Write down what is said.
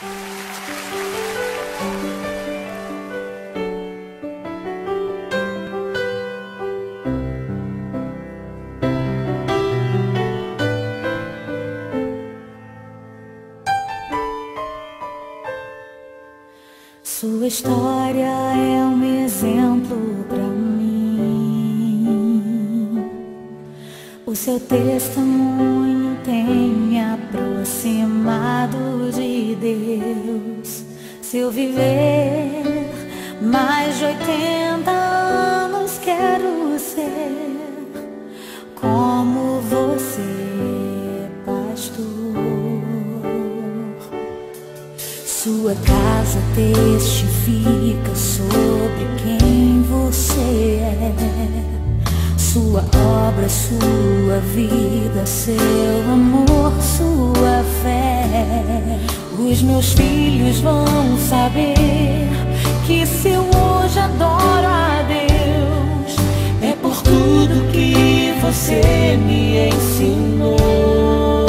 Sua história é um exemplo pra mim. O seu testemunho tem me aproximado de Deus. Se eu viver mais de 80 anos, quero ser como você, pastor. Sua casa testifica sobre quem você é. Sua obra, sua vida, seu amor, sua fé. Os meus filhos vão saber que se eu hoje adoro a Deus, é por tudo que você me ensinou.